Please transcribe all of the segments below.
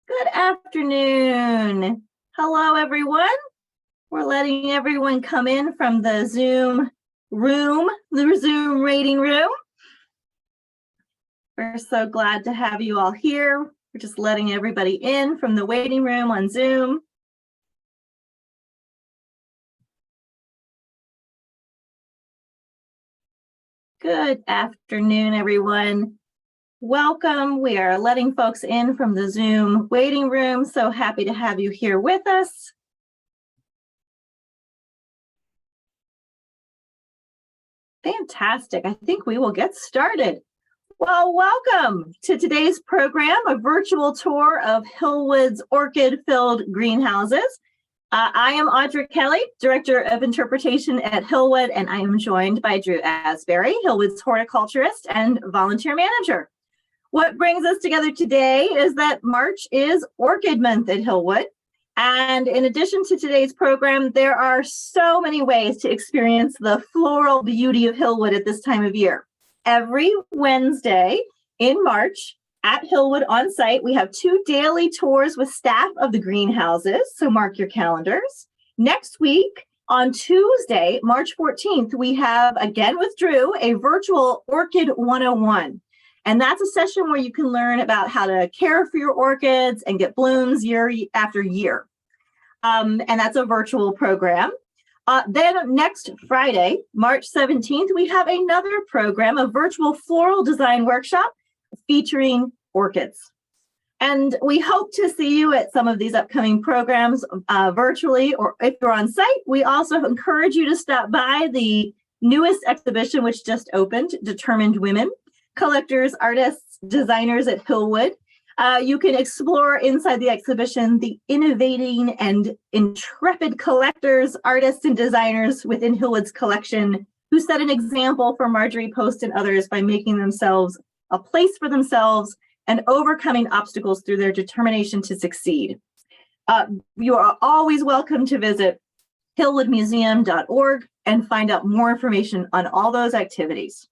Good afternoon. Hello, everyone. We're letting everyone come in from the Zoom room, the Zoom rating room. We're so glad to have you all here. We're just letting everybody in from the waiting room on Zoom. Good afternoon, everyone. Welcome. We are letting folks in from the Zoom waiting room. So happy to have you here with us. Fantastic. I think we will get started. Well, welcome to today's program, a virtual tour of Hillwood's Orchid-Filled greenhouses. I am Audra Kelly, Director of Interpretation at Hillwood, and I am joined by Drew Asbury, Hillwood's horticulturist and volunteer manager. What brings us together today is that March is Orchid Month at Hillwood. And in addition to today's program, there are so many ways to experience the floral beauty of Hillwood at this time of year. Every Wednesday in March at Hillwood on site, we have 2 daily tours with staff of the greenhouses, so mark your calendars. Next week, on Tuesday, March 14th, we have, again with Drew, a virtual Orchid 101. And that's a session where you can learn about how to care for your orchids and get blooms year after year. And that's a virtual program. Then next Friday, March 17th, we have another program, a virtual floral design workshop featuring orchids. And we hope to see you at some of these upcoming programs virtually, or if you're on site, we also encourage you to stop by the newest exhibition, which just opened, Determined Women, collectors, artists, designers at Hillwood. You can explore inside the exhibition the innovating and intrepid collectors, artists, and designers within Hillwood's collection who set an example for Marjorie Post and others by making themselves a place for themselves and overcoming obstacles through their determination to succeed. You are always welcome to visit hillwoodmuseum.org and find out more information on all those activities.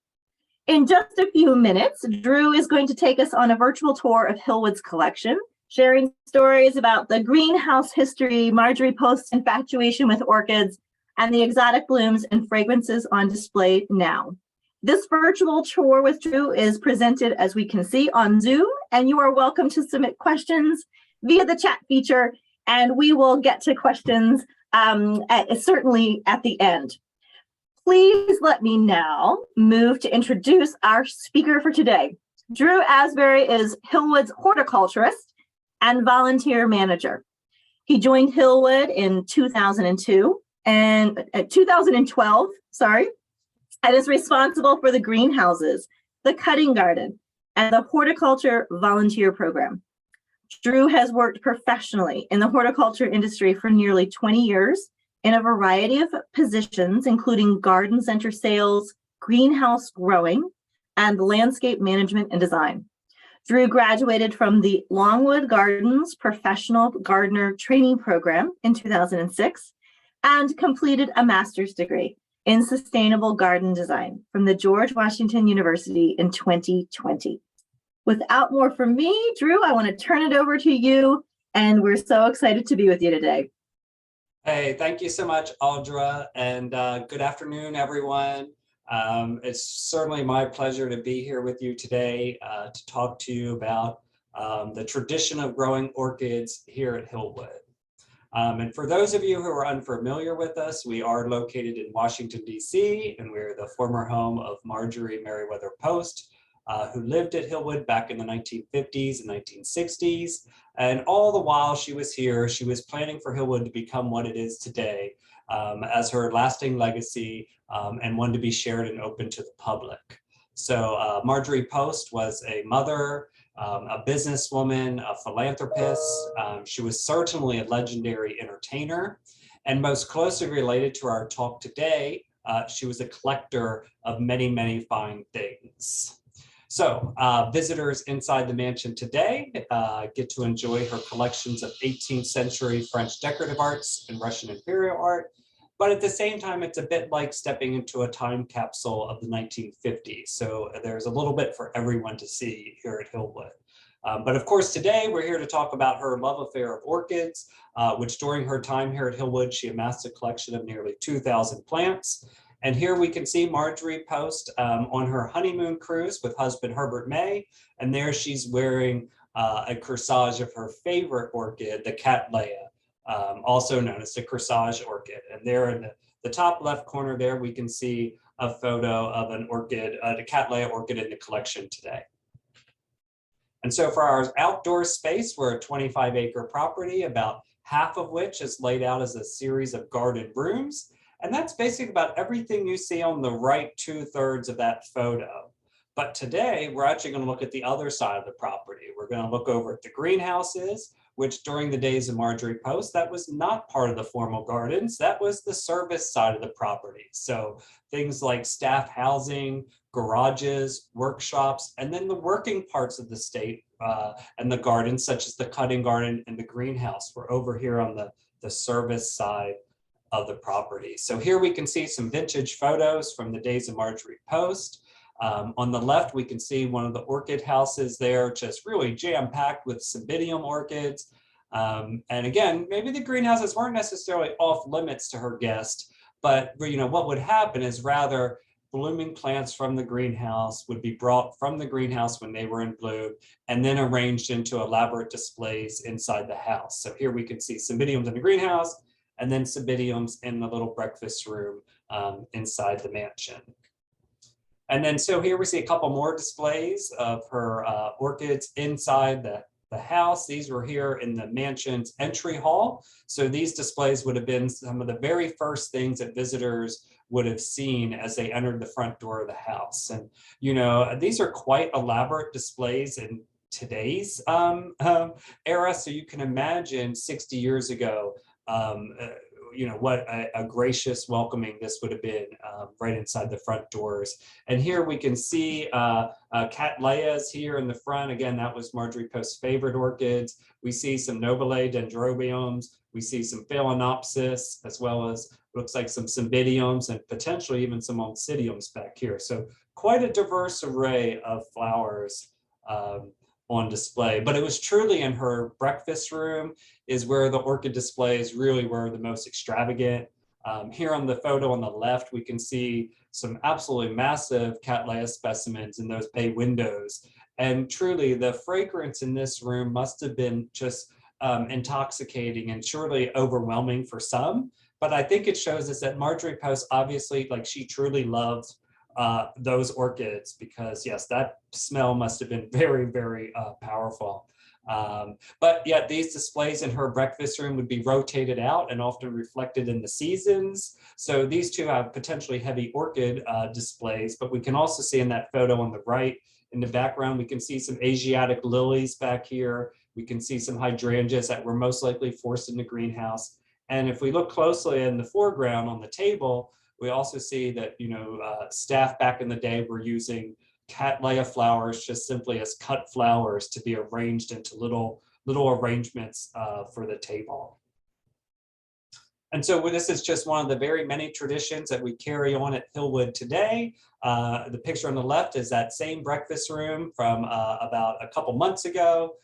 In just a few minutes, Drew is going to take us on a virtual tour of Hillwood's collection, sharing stories about the greenhouse history, Marjorie Post's infatuation with orchids, and the exotic blooms and fragrances on display now. This virtual tour with Drew is presented, as we can see, on Zoom, and you are welcome to submit questions via the chat feature, and we will get to questions certainly at the end. Please let me now move to introduce our speaker for today. Drew Asbury is Hillwood's horticulturist and volunteer manager. He joined Hillwood in 2012, and is responsible for the greenhouses, the cutting garden, and the horticulture volunteer program. Drew has worked professionally in the horticulture industry for nearly 20 years, in a variety of positions, including garden center sales, greenhouse growing, and landscape management and design. Drew graduated from the Longwood Gardens Professional Gardener Training Program in 2006 and completed a master's degree in sustainable garden design from the George Washington University in 2020. Without more from me, Drew, I want to turn it over to you, and we're so excited to be with you today. Hey, thank you so much, Audra, and good afternoon, everyone. It's certainly my pleasure to be here with you today to talk to you about the tradition of growing orchids here at Hillwood. And for those of you who are unfamiliar with us, we are located in Washington, D.C., and we're the former home of Marjorie Merriweather Post, who lived at Hillwood back in the 1950s and 1960s. And all the while she was here, she was planning for Hillwood to become what it is today as her lasting legacy and one to be shared and open to the public. So Marjorie Post was a mother, a businesswoman, a philanthropist. She was certainly a legendary entertainer. And most closely related to our talk today, she was a collector of many, many fine things. So visitors inside the mansion today get to enjoy her collections of 18th century French decorative arts and Russian imperial art. But at the same time, it's a bit like stepping into a time capsule of the 1950s. So there's a little bit for everyone to see here at Hillwood. But of course, today we're here to talk about her love affair of orchids, which during her time here at Hillwood, she amassed a collection of nearly 2,000 plants. And here we can see Marjorie Post on her honeymoon cruise with husband Herbert May. And there she's wearing a corsage of her favorite orchid, the Cattleya, also known as the corsage orchid. And there in the top left corner there, we can see a photo of an orchid, the Cattleya orchid in the collection today. And so for our outdoor space, we're a 25-acre property, about half of which is laid out as a series of garden rooms. And that's basically about everything you see on the right 2/3 of that photo. But today, we're actually going to look at the other side of the property. We're going to look over at the greenhouses, which during the days of Marjorie Post, that was not part of the formal gardens. That was the service side of the property. So things like staff housing, garages, workshops, and then the working parts of the state and the gardens, such as the cutting garden and the greenhouse. We're over here on the service side of the property. So here we can see some vintage photos from the days of Marjorie Post. On the left, we can see one of the orchid houses there, just really jam-packed with cymbidium orchids. And again, maybe the greenhouses weren't necessarily off limits to her guest, but what would happen is rather blooming plants from the greenhouse would be brought from the greenhouse when they were in bloom and then arranged into elaborate displays inside the house. So here we can see cymbidiums in the greenhouse and then cymbidiums in the little breakfast room inside the mansion. And then so here we see a couple more displays of her orchids inside the house. These were here in the mansion's entry hall. So these displays would have been some of the very first things that visitors would have seen as they entered the front door of the house. And, these are quite elaborate displays in today's era. So you can imagine 60 years ago, what a gracious welcoming this would have been right inside the front doors. And here we can see Cattleyas here in the front. Again, that was Marjorie Post's favorite orchids. We see some Nobile dendrobiums. We see some Phalaenopsis, as well as looks like some cymbidiums and potentially even some oncidiums back here. So quite a diverse array of flowers on display. But it was truly in her breakfast room is where the orchid displays really were the most extravagant. Here on the photo on the left, we can see some absolutely massive Cattleya specimens in those bay windows. And truly the fragrance in this room must have been just intoxicating and surely overwhelming for some. But I think it shows us that Marjorie Post, obviously, she truly loved those orchids, because yes, that smell must have been very, very powerful. But yet these displays in her breakfast room would be rotated out and often reflected in the seasons. So these two have potentially heavy orchid displays, but we can also see in that photo on the right, in the background, we can see some Asiatic lilies back here. We can see some hydrangeas that were most likely forced in the greenhouse. And if we look closely in the foreground on the table, we also see that, staff back in the day were using Cattleya flowers just simply as cut flowers to be arranged into little arrangements for the table. And so this is just one of the very many traditions that we carry on at Hillwood today. The picture on the left is that same breakfast room from about a couple months ago,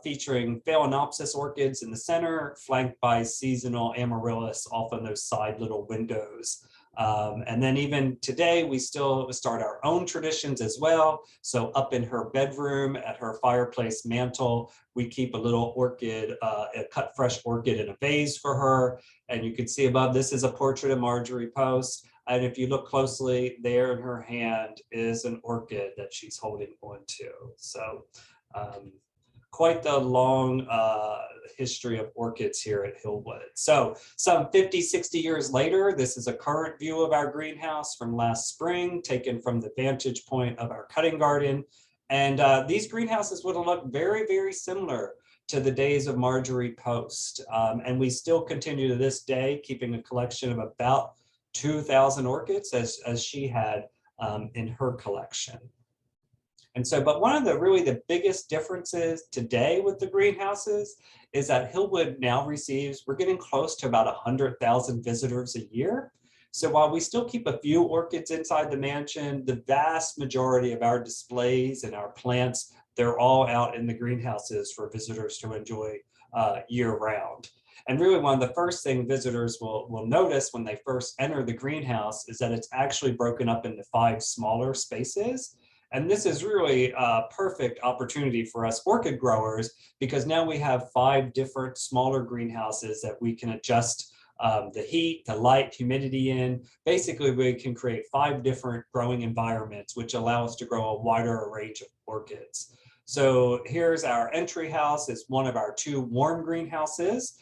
featuring Phalaenopsis orchids in the center, flanked by seasonal amaryllis off on those side little windows. And then even today, we still start our own traditions as well. So up in her bedroom, at her fireplace mantle, we keep a little orchid, a cut fresh orchid in a vase for her. And you can see above, this is a portrait of Marjorie Post. And if you look closely, there in her hand is an orchid that she's holding onto. So quite the long history of orchids here at Hillwood. So some 50, 60 years later, this is a current view of our greenhouse from last spring, taken from the vantage point of our cutting garden. And these greenhouses would have looked very, very similar to the days of Marjorie Post. And we still continue to this day, keeping a collection of about 2,000 orchids as she had in her collection. And so, but one of the biggest differences today with the greenhouses is that Hillwood now receives, we're getting close to about 100,000 visitors a year. So while we still keep a few orchids inside the mansion, the vast majority of our displays and our plants, they're all out in the greenhouses for visitors to enjoy year round. And really one of the first things visitors will notice when they first enter the greenhouse is that it's actually broken up into 5 smaller spaces. And this is really a perfect opportunity for us orchid growers, because now we have 5 different smaller greenhouses that we can adjust the heat, the light, humidity in. Basically, we can create 5 different growing environments, which allow us to grow a wider range of orchids. So here's our entry house. It's one of our 2 warm greenhouses,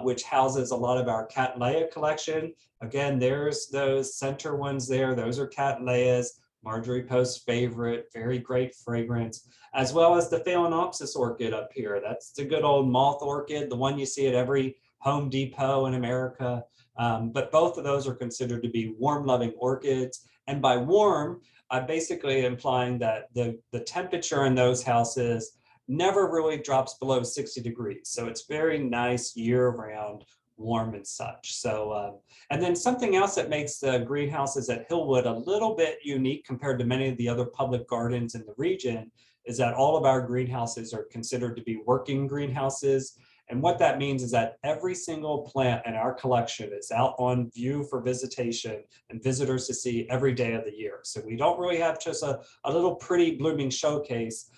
which houses a lot of our Cattleya collection. Again, there's those center ones there. Those are Cattleyas, Marjorie Post favorite, very great fragrance, as well as the Phalaenopsis orchid up here. That's the good old moth orchid, the one you see at every Home Depot in America. But both of those are considered to be warm-loving orchids. And by warm, I'm basically implying that the temperature in those houses never really drops below 60 degrees. So it's very nice year-round, warm and such. So, and then something else that makes the greenhouses at Hillwood a little bit unique compared to many of the other public gardens in the region is that all of our greenhouses are considered to be working greenhouses. And what that means is that every single plant in our collection is out on view for visitation and visitors to see every day of the year. So we don't really have just a little pretty blooming showcase.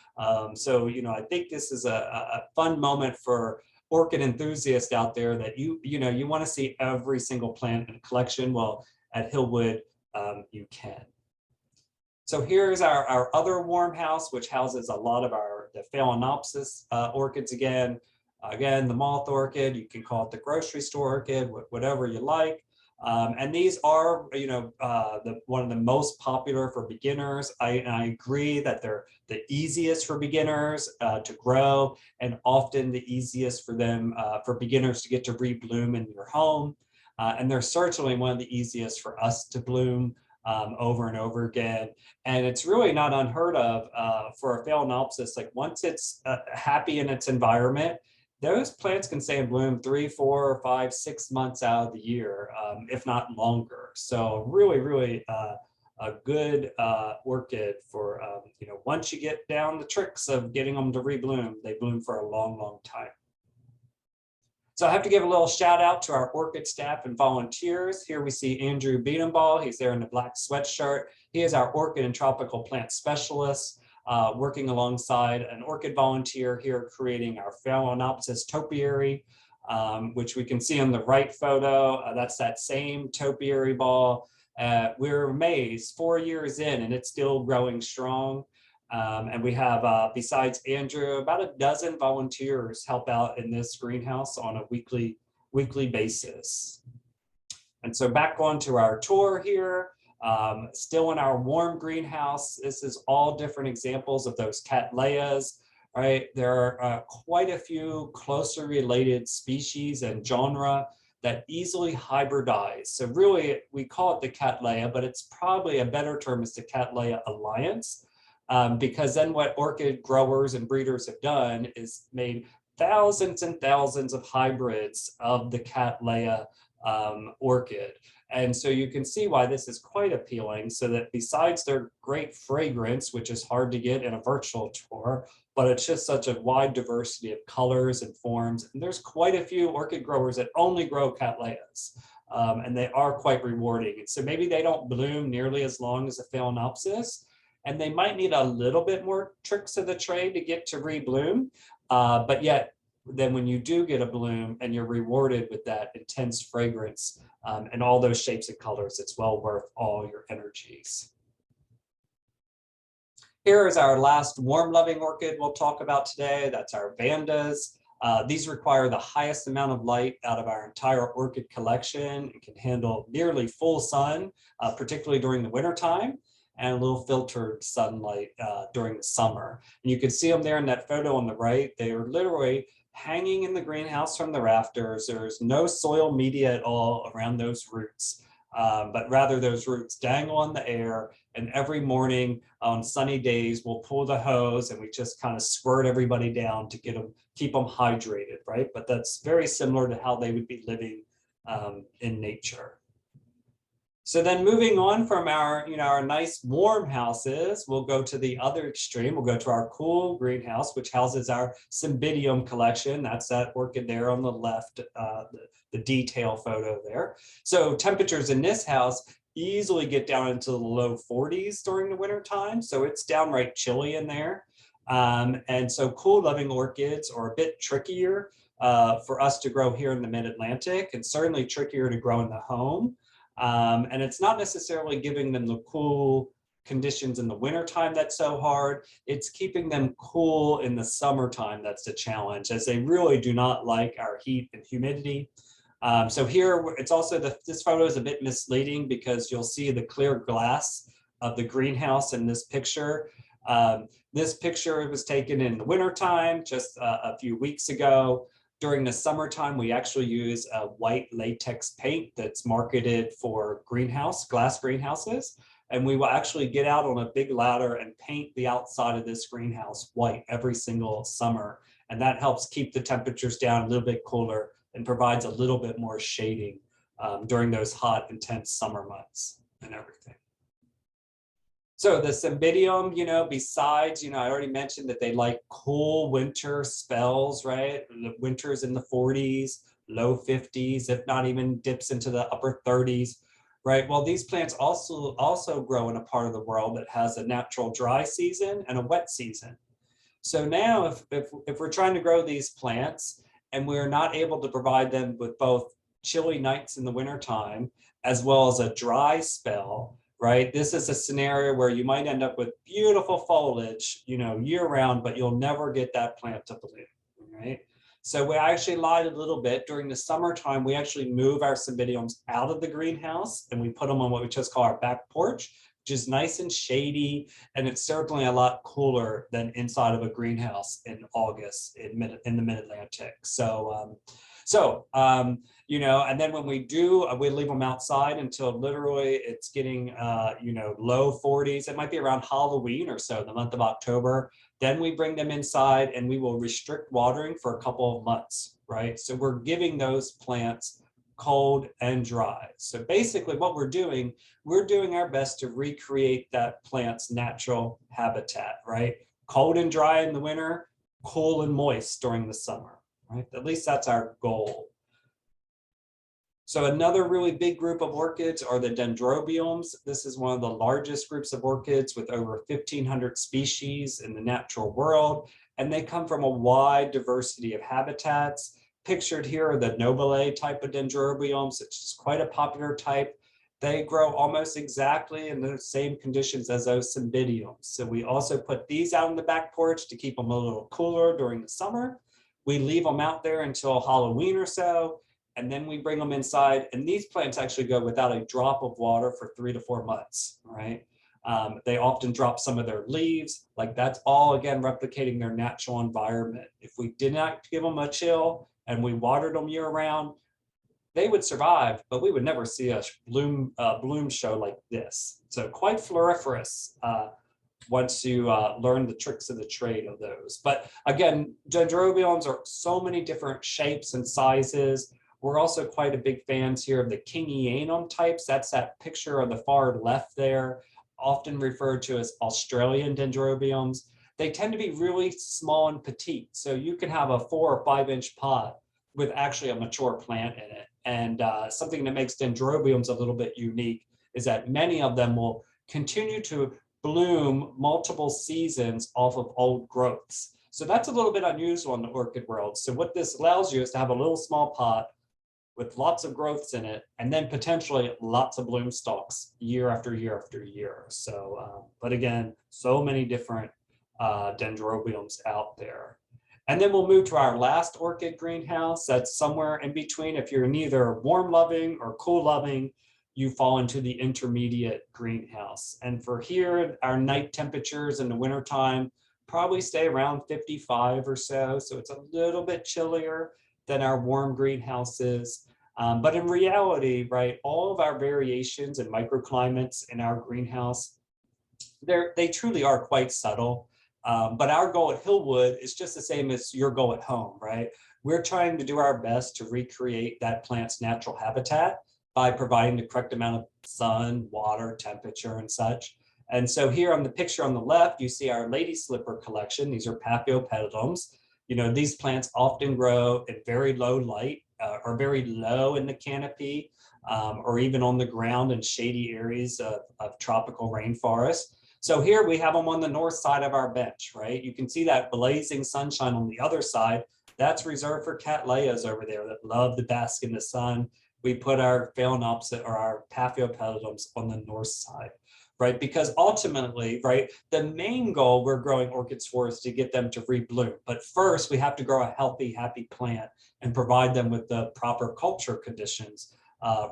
So, you know, I think this is a fun moment for orchid enthusiasts out there that you want to see every single plant in a collection. Well, at Hillwood, you can. So here's our other warm house, which houses a lot of the Phalaenopsis orchids again. Again, the moth orchid, you can call it the grocery store orchid, whatever you like. And these are, one of the most popular for beginners. I agree that they're the easiest for beginners to grow, and often the easiest for them, for beginners to get to rebloom in your home. And they're certainly one of the easiest for us to bloom over and over again. And it's really not unheard of for a Phalaenopsis. Like once it's happy in its environment, those plants can stay in bloom 3, 4, 5, 6 months out of the year, if not longer. So really, really a good orchid for, once you get down the tricks of getting them to rebloom, they bloom for a long, long time. So I have to give a little shout out to our orchid staff and volunteers. Here we see Andrew Beatenball. He's there in the black sweatshirt. He is our orchid and tropical plant specialist. Working alongside an orchid volunteer here creating our Phalaenopsis topiary, which we can see on the right photo. That's that same topiary ball. We're amazed 4 years in and it's still growing strong. And we have, besides Andrew, about a dozen volunteers help out in this greenhouse on a weekly basis. And so back on to our tour here. Still in our warm greenhouse, this is all different examples of those Cattleyas, right? There are quite a few closely related species and genre that easily hybridize. So really, we call it the Cattleya, but it's probably a better term is the Cattleya Alliance, because then what orchid growers and breeders have done is made thousands and thousands of hybrids of the Cattleya orchid. And so you can see why this is quite appealing, so that besides their great fragrance, which is hard to get in a virtual tour, but it's just such a wide diversity of colors and forms. And there's quite a few orchid growers that only grow Cattleyas, and they are quite rewarding. And so maybe they don't bloom nearly as long as a Phalaenopsis, and they might need a little bit more tricks of the trade to get to rebloom, but yet then when you do get a bloom and you're rewarded with that intense fragrance and all those shapes and colors, it's well worth all your energies. Here is our last warm-loving orchid we'll talk about today. That's our Vandas. These require the highest amount of light out of our entire orchid collection. It can handle nearly full sun, particularly during the wintertime, and a little filtered sunlight during the summer. And you can see them there in that photo on the right. They are literally hanging in the greenhouse from the rafters. There's no soil media at all around those roots, but rather those roots dangle in the air. And every morning on sunny days, we'll pull the hose and we just kind of squirt everybody down to keep them hydrated, right? But that's very similar to how they would be living in nature. So then moving on from our, our nice warm houses, we'll go to the other extreme. We'll go to our cool greenhouse, which houses our Cymbidium collection. That's that orchid there on the left, the detail photo there. So temperatures in this house easily get down into the low 40s during the winter time. So it's downright chilly in there. And so cool loving orchids are a bit trickier for us to grow here in the mid-Atlantic, and certainly trickier to grow in the home. And it's not necessarily giving them the cool conditions in the wintertime that's so hard. It's keeping them cool in the summertime that's the challenge, as they really do not like our heat and humidity. So here, it's also, this photo is a bit misleading because you'll see the clear glass of the greenhouse in this picture. This picture was taken in the wintertime, just a few weeks ago. During the summertime, we actually use a white latex paint that's marketed for glass greenhouses. And we will actually get out on a big ladder and paint the outside of this greenhouse white every single summer. And that helps keep the temperatures down a little bit cooler and provides a little bit more shading during those hot, intense summer months and everything. So the Cymbidium, besides, I already mentioned that they like cool winter spells, right? The winters in the 40s, low 50s, if not even dips into the upper 30s, right? Well, these plants also grow in a part of the world that has a natural dry season and a wet season. So now if we're trying to grow these plants and we're not able to provide them with both chilly nights in the wintertime, as well as a dry spell, right? This is a scenario where you might end up with beautiful foliage, year round, but you'll never get that plant to bloom, right? So we actually lied a little bit. During the summertime, we actually move our Cymbidiums out of the greenhouse and we put them on what we just call our back porch, which is nice and shady. And it's certainly a lot cooler than inside of a greenhouse in August in the mid-Atlantic. And then when we leave them outside until literally it's getting, low 40s. It might be around Halloween or so, the month of October. Then we bring them inside and we will restrict watering for a couple of months, right? So we're giving those plants cold and dry. So basically what we're doing our best to recreate that plant's natural habitat, right? Cold and dry in the winter, cool and moist during the summer, right? At least that's our goal. So another really big group of orchids are the dendrobiums. This is one of the largest groups of orchids with over 1,500 species in the natural world. And they come from a wide diversity of habitats. Pictured here are the nobile type of dendrobiums. It's just quite a popular type. They grow almost exactly in the same conditions as those Cymbidiums. So we also put these out on the back porch to keep them a little cooler during the summer. We leave them out there until Halloween or so, and then we bring them inside. And these plants actually go without a drop of water for 3 to 4 months, right? They often drop some of their leaves. Like that's all, again, replicating their natural environment. If we did not give them a chill and we watered them year round, they would survive, but we would never see a bloom show like this. So quite floriferous once you learn the tricks of the trade of those. But again, dendrobiums are so many different shapes and sizes. We're also quite a big fans here of the Kingianum types. That's that picture on the far left there, often referred to as Australian dendrobiums. They tend to be really small and petite. So you can have a 4 or 5 inch pot with actually a mature plant in it. And something that makes dendrobiums a little bit unique is that many of them will continue to bloom multiple seasons off of old growths. So that's a little bit unusual in the orchid world. So what this allows you is to have a little small pot with lots of growths in it, and then potentially lots of bloom stalks year after year after year. So, but again, so many different dendrobiums out there. And then we'll move to our last orchid greenhouse. That's somewhere in between. If you're neither warm loving or cool loving, you fall into the intermediate greenhouse. And for here, our night temperatures in the wintertime probably stay around 55 or so. So it's a little bit chillier than our warm greenhouses. But in reality, right, all of our variations and microclimates in our greenhouse, they truly are quite subtle. But our goal at Hillwood is just the same as your goal at home, right? We're trying to do our best to recreate that plant's natural habitat by providing the correct amount of sun, water, temperature, and such. And so here on the picture on the left, you see our lady slipper collection. These are paphiopedilums. You know, these plants often grow in very low light or very low in the canopy, or even on the ground in shady areas of tropical rainforest. So here we have them on the north side of our bench, right? You can see that blazing sunshine on the other side. That's reserved for cattleyas over there that love to bask in the sun. We put our phalaenopsis or our paphiopedilums on the north side, right? Because ultimately, right, the main goal we're growing orchids for is to get them to rebloom. But first, we have to grow a healthy, happy plant and provide them with the proper culture conditions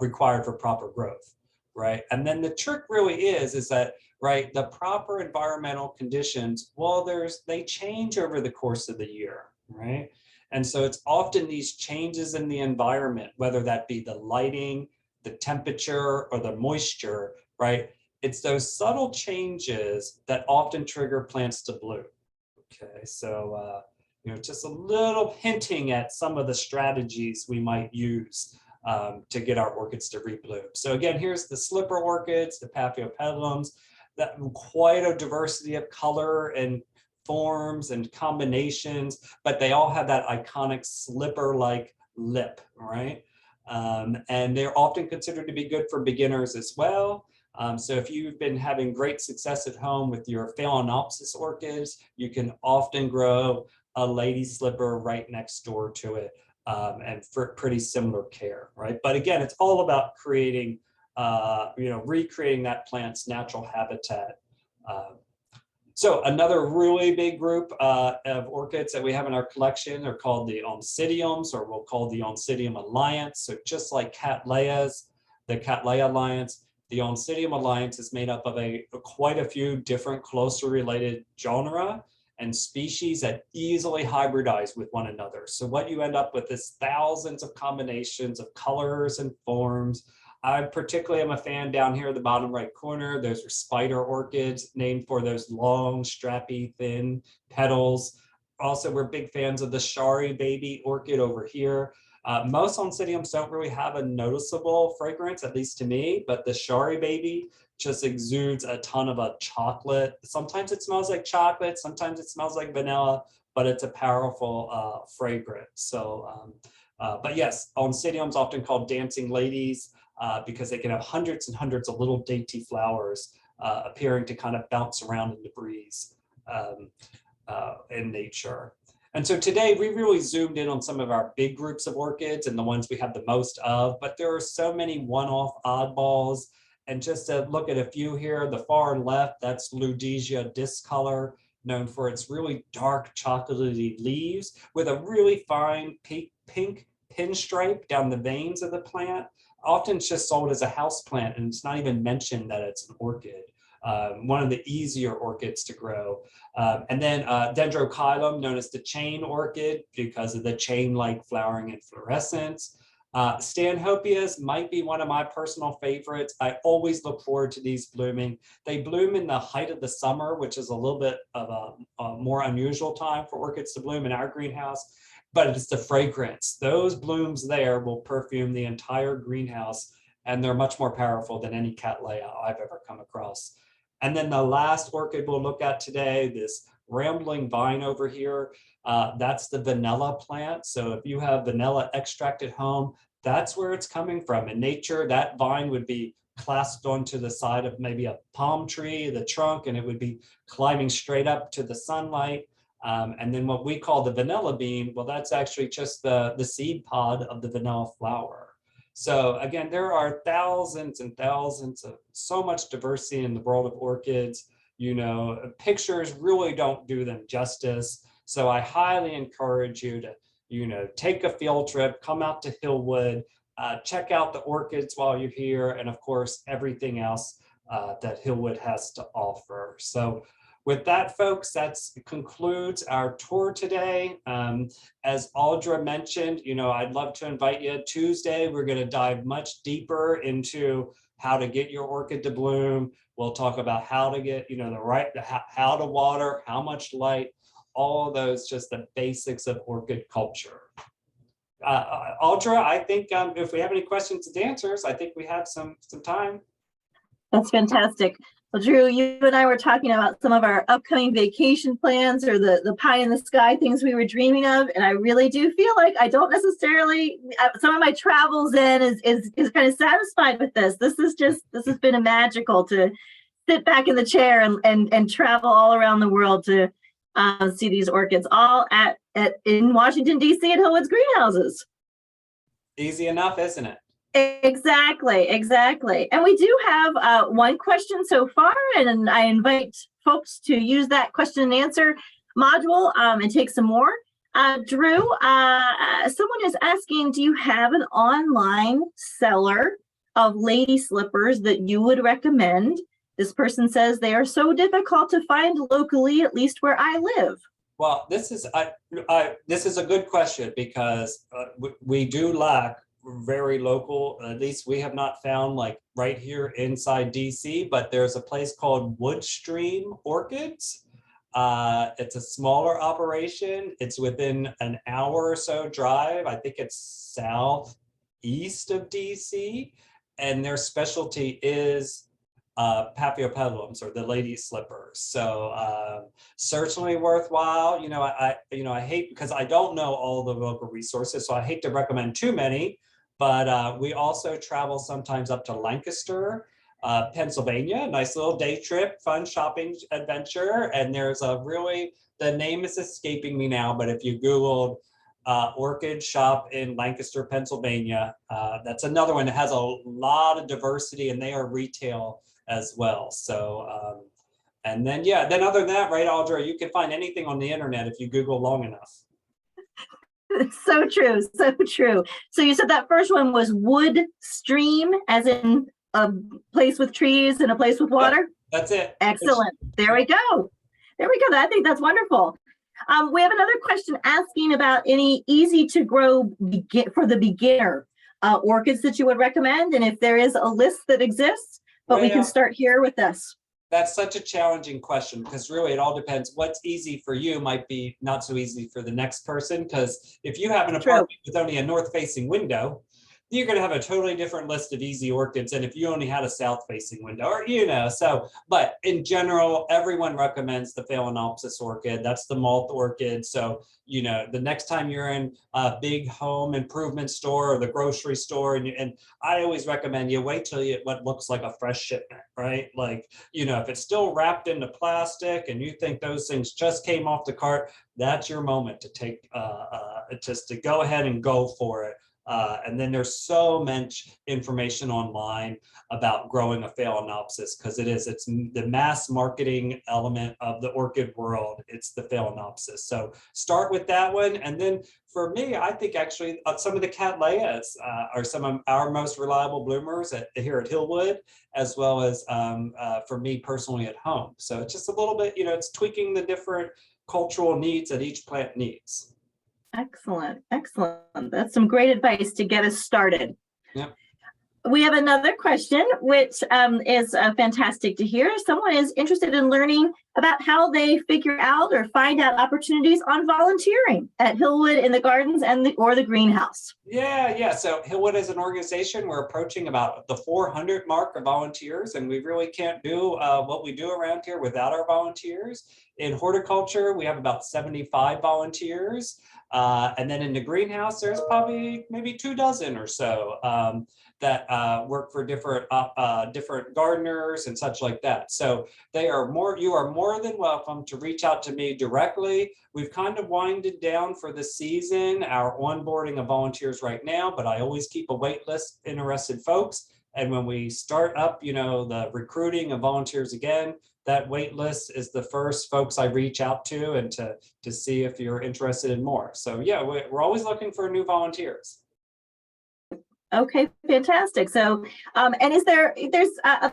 required for proper growth, right? And then the trick really is that, right, the proper environmental conditions, well, they change over the course of the year, right? And so it's often these changes in the environment, whether that be the lighting, the temperature, or the moisture, right? It's those subtle changes that often trigger plants to bloom. Okay, so you know, just a little hinting at some of the strategies we might use to get our orchids to rebloom. So again, here's the slipper orchids, the paphiopedilums, that quite a diversity of color and forms and combinations, but they all have that iconic slipper-like lip, right? And they're often considered to be good for beginners as well. So if you've been having great success at home with your phalaenopsis orchids, you can often grow a lady slipper right next door to it, and for pretty similar care, right? But again, it's all about creating, you know, recreating that plant's natural habitat. So another really big group of orchids that we have in our collection are called the Oncidiums, or we'll call the Oncidium Alliance. So just like Cattleyas, the Cattleya Alliance, the Oncidium Alliance is made up of quite a few different closely related genera and species that easily hybridize with one another. So what you end up with is thousands of combinations of colors and forms. I particularly am a fan down here at the bottom right corner. Those are spider orchids, named for those long, strappy, thin petals. Also, we're big fans of the Shari baby orchid over here. Most Oncidiums don't really have a noticeable fragrance, at least to me, but the Shari baby just exudes a ton of a chocolate. Sometimes it smells like chocolate, sometimes it smells like vanilla, but it's a powerful fragrance. So, but yes, Oncidiums often called dancing ladies because they can have hundreds and hundreds of little dainty flowers appearing to kind of bounce around in the breeze in nature. And so today we really zoomed in on some of our big groups of orchids and the ones we have the most of, but there are so many one-off oddballs. And just to look at a few here, the far left, that's Ludesia discolor, known for its really dark chocolatey leaves with a really fine pink pinstripe down the veins of the plant. Often it's just sold as a house plant, and it's not even mentioned that it's an orchid. One of the easier orchids to grow. And then Dendrochilum, known as the chain orchid because of the chain-like flowering and fluorescence. Stanhopias might be one of my personal favorites. I always look forward to these blooming. They bloom in the height of the summer, which is a little bit of a more unusual time for orchids to bloom in our greenhouse, but it's the fragrance. Those blooms there will perfume the entire greenhouse, and they're much more powerful than any Cattleya I've ever come across. And then the last orchid we'll look at today, this rambling vine over here, that's the vanilla plant. So if you have vanilla extract at home, that's where it's coming from. In nature, that vine would be clasped onto the side of maybe a palm tree, the trunk, and it would be climbing straight up to the sunlight. And then what we call the vanilla bean, well, that's actually just the seed pod of the vanilla flower. So again, there are thousands and thousands of so much diversity in the world of orchids. You know, pictures really don't do them justice. So I highly encourage you to, you know, take a field trip, come out to Hillwood, check out the orchids while you're here, and of course, everything else that Hillwood has to offer. So with that, folks, that concludes our tour today. As Audra mentioned, you know, I'd love to invite you. Tuesday, we're going to dive much deeper into how to get your orchid to bloom. We'll talk about how to get, you know, how to water, how much light, all of those, just the basics of orchid culture. Audra, I think if we have any questions and answers, I think we have some time. That's fantastic. Well, Drew, you and I were talking about some of our upcoming vacation plans or the pie in the sky things we were dreaming of. And I really do feel like I don't necessarily, some of my travels in is kind of satisfied with this. This has been a magical to sit back in the chair and travel all around the world to see these orchids all in Washington, D.C. at Hillwood's greenhouses. Easy enough, isn't it? Exactly. And we do have one question so far, and I invite folks to use that question and answer module and take some more. Drew, someone is asking, do you have an online seller of lady slippers that you would recommend? This person says they are so difficult to find locally, at least where I live. Well, this is a good question because we do lack very local, at least we have not found like right here inside DC, but there's a place called Woodstream Orchids. It's a smaller operation. It's within an hour or so drive. I think it's southeast of DC, and their specialty is paphiopedilums, or the lady slippers. So certainly worthwhile. I hate, because I don't know all the local resources, so I hate to recommend too many. But we also travel sometimes up to Lancaster, Pennsylvania. Nice little day trip, fun shopping adventure. And there's the name is escaping me now, but if you Googled orchid shop in Lancaster, Pennsylvania, that's another one that has a lot of diversity, and they are retail as well. So, and then other than that, right, Audra, you can find anything on the internet if you Google long enough. So true. So you said that first one was Woodstream, as in a place with trees and a place with water? That's it. Excellent. There we go. I think that's wonderful. We have another question asking about any easy to grow for the beginner orchids that you would recommend, and if there is a list that exists, but we can start here with this. That's such a challenging question, because really it all depends. What's easy for you might be not so easy for the next person, because if you have an apartment with only a north-facing window, you're going to have a totally different list of easy orchids than if you only had a south-facing window, or so. But in general, everyone recommends the Phalaenopsis orchid. That's the moth orchid. So the next time you're in a big home improvement store or the grocery store, and I always recommend you wait till you get what looks like a fresh shipment, right? Like if it's still wrapped into plastic and you think those things just came off the cart, that's your moment to take just to go ahead and go for it. And then there's so much information online about growing a Phalaenopsis, because it's the mass marketing element of the orchid world. It's the Phalaenopsis. So start with that one. And then for me, I think actually some of the Cattleyas are some of our most reliable bloomers here at Hillwood, as well as for me personally at home. So it's just a little bit, it's tweaking the different cultural needs that each plant needs. Excellent. That's some great advice to get us started. Yep. We have another question, which is fantastic to hear. Someone is interested in learning about how they figure out or find out opportunities on volunteering at Hillwood in the gardens or the greenhouse. Yeah. So Hillwood is an organization. We're approaching about the 400 mark of volunteers, and we really can't do what we do around here without our volunteers. In horticulture, we have about 75 volunteers. And then in the greenhouse, there's probably maybe 24 or so that work for different gardeners and such like that. So you are more than welcome to reach out to me directly. We've kind of winded down for the season, our onboarding of volunteers right now, but I always keep a wait list of interested folks. And when we start up, the recruiting of volunteers again, that wait list is the first folks I reach out to, and to see if you're interested in more. So yeah, we're always looking for new volunteers. Okay, fantastic. So, and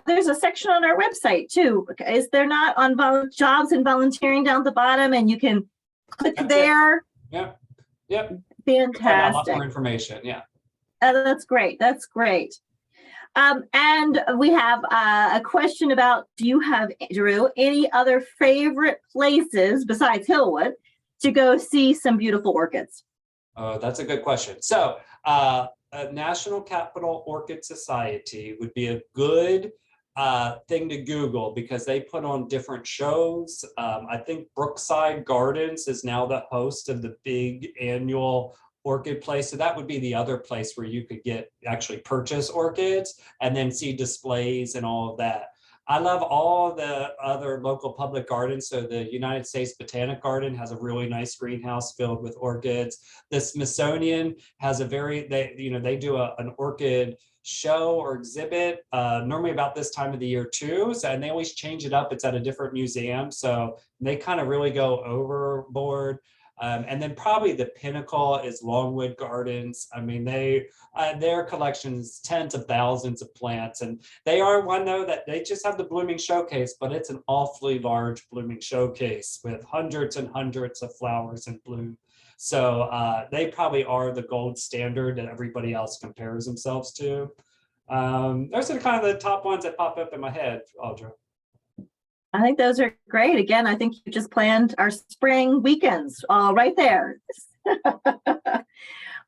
there's a section on our website too. Is there not, on jobs and volunteering down at the bottom, and you can click there? Yep. Fantastic. A lot more information. Yeah. That's great. And we have a question about, do you have, Drew, any other favorite places besides Hillwood to go see some beautiful orchids? Oh, that's a good question. So a National Capital Orchid Society would be a good thing to Google because they put on different shows. I think Brookside Gardens is now the host of the big annual orchid place. So that would be the other place where you could actually purchase orchids and then see displays and all of that. I love all the other local public gardens. So the United States Botanic Garden has a really nice greenhouse filled with orchids. The Smithsonian has they do an orchid show or exhibit normally about this time of the year too. So, and they always change it up. It's at a different museum. So they kind of really go overboard. And then probably the pinnacle is Longwood Gardens. I mean, their collection is tens of thousands of plants, and they are one though that they just have the blooming showcase, but it's an awfully large blooming showcase with hundreds and hundreds of flowers in bloom. So they probably are the gold standard that everybody else compares themselves to. Those are kind of the top ones that pop up in my head, Audra. I think those are great. Again, I think you just planned our spring weekends right there.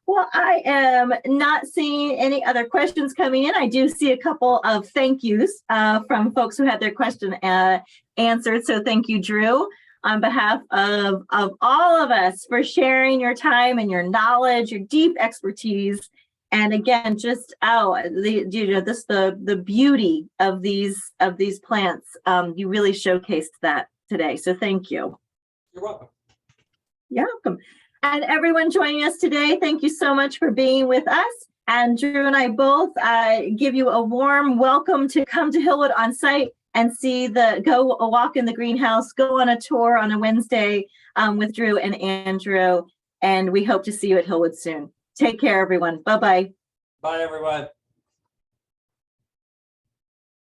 Well, I am not seeing any other questions coming in. I do see a couple of thank yous from folks who had their question answered. So thank you, Drew, on behalf of all of us for sharing your time and your knowledge, your deep expertise. And again, just the beauty of these plants. You really showcased that today. So thank you. You're welcome. You're welcome. And everyone joining us today, thank you so much for being with us. And Drew and I both give you a warm welcome to come to Hillwood on site and go a walk in the greenhouse, go on a tour on a Wednesday with Drew and Andrew. And we hope to see you at Hillwood soon. Take care, everyone. Bye-bye. Bye, everyone.